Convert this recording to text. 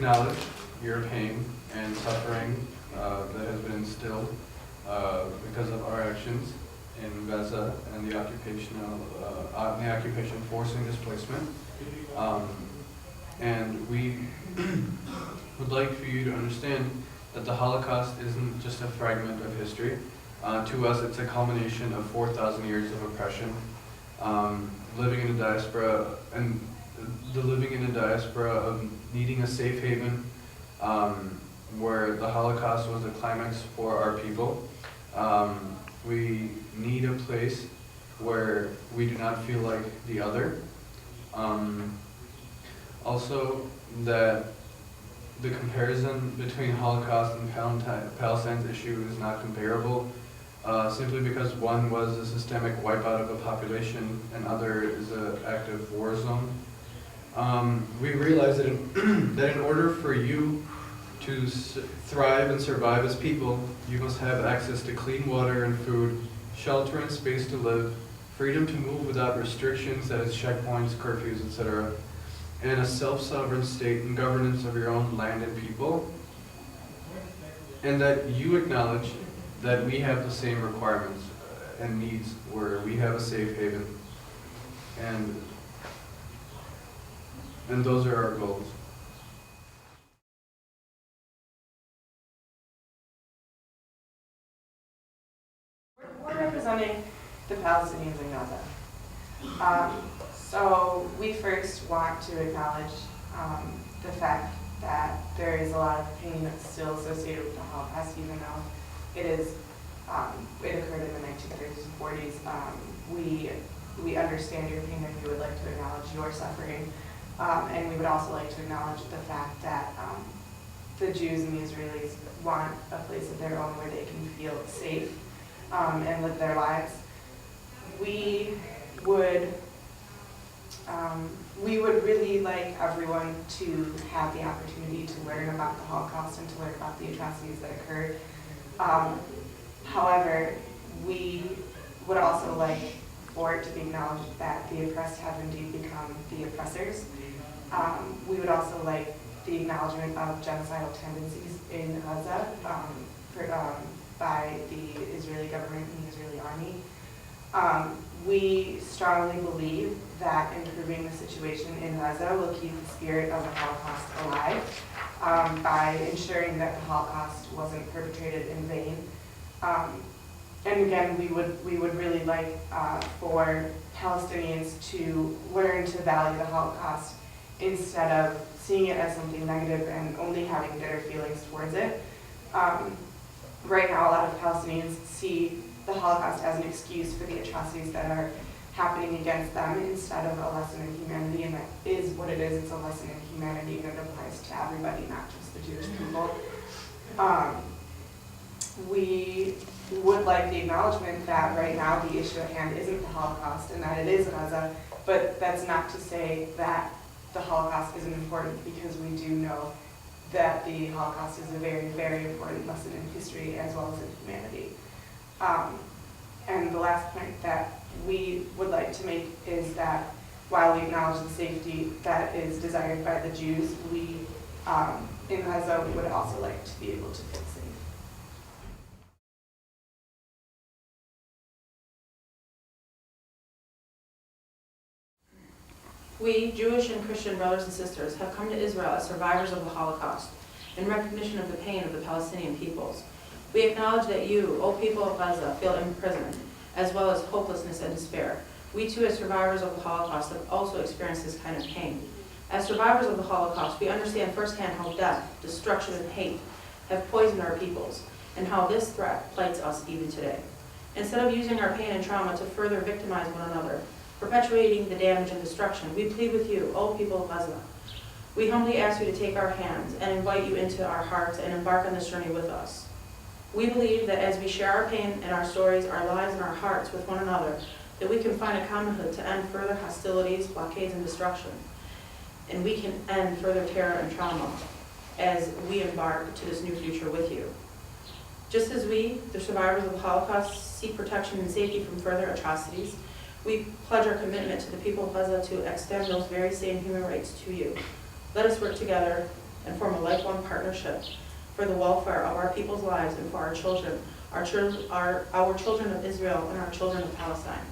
acknowledge your pain and suffering that has been instilled because of our actions in Gaza and the occupation forcing displacement. And we would like for you to understand that the Holocaust isn't just a fragment of history. To us, it's a culmination of 4,000 years of oppression. Living in a diaspora, and living in a diaspora of needing a safe haven, where the Holocaust was the climax for our people. We need a place where we do not feel like the other. Also, that the comparison between Holocaust and Palestine's issue is not comparable, simply because one was a systemic wipeout of a population and other is an active war zone. We realize that in order for you to thrive and survive as people, you must have access to clean water and food, shelter and space to live, freedom to move without restrictions, that is checkpoints, curfews, etc., and a self-sovereign state and governance of your own land and people, and that you acknowledge that we have the same requirements and needs, where we have a safe haven, and those are our goals. We're representing the Palestinians in Gaza. So we first want to acknowledge the fact that there is a lot of pain that's still associated with the Holocaust, even though it occurred in the 1930s and 40s. We understand your pain, and we would like to acknowledge your suffering. And we would also like to acknowledge the fact that the Jews and the Israelis want a place of their own where they can feel safe and live their lives. We would really like everyone to have the opportunity to learn about the Holocaust and to learn about the atrocities that occurred. However, we would also like for it to be acknowledged that the oppressed have indeed become the oppressors. We would also like the acknowledgement of genocidal tendencies in Gaza by the Israeli government and the Israeli army. We strongly believe that improving the situation in Gaza will keep the spirit of the Holocaust alive by ensuring that the Holocaust wasn't perpetrated in vain. And again, we would really like for Palestinians to learn to value the Holocaust instead of seeing it as something negative and only having bitter feelings towards it. Right now, a lot of Palestinians see the Holocaust as an excuse for the atrocities that are happening against them instead of a lesson in humanity, and that is what it is. It's a lesson in humanity, and it applies to everybody, not just the Jewish people. We would like the acknowledgement that right now the issue at hand isn't the Holocaust and that it is Gaza, but that's not to say that the Holocaust isn't important, because we do know that the Holocaust is a very, very important lesson in history as well as in humanity. And the last point that we would like to make is that while we acknowledge the safety that is desired by the Jews, we in Gaza would also like to be able to feel safe. We, Jewish and Christian brothers and sisters, have come to Israel as survivors of the Holocaust in recognition of the pain of the Palestinian peoples. We acknowledge that you, O people of Gaza, feel imprisoned, as well as hopelessness and despair. We too, as survivors of the Holocaust, have also experienced this kind of pain. As survivors of the Holocaust, we understand firsthand how death, destruction, and hate have poisoned our peoples, and how this threat plagues us even today. Instead of using our pain and trauma to further victimize one another, perpetuating the damage and destruction, we plead with you, O people of Gaza. We humbly ask you to take our hands and invite you into our hearts and embark on this journey with us. We believe that as we share our pain and our stories, our lives and our hearts with one another, that we can find a commonhood to end further hostilities, blockades, and destruction. And we can end further terror and trauma as we embark to this new future with you. Just as we, the survivors of the Holocaust, seek protection and safety from further atrocities, we pledge our commitment to the people of Gaza to extend those very same human rights to you. Let us work together and form a lifelong partnership for the welfare of our people's lives and for our children, our children of Israel and our children of Palestine.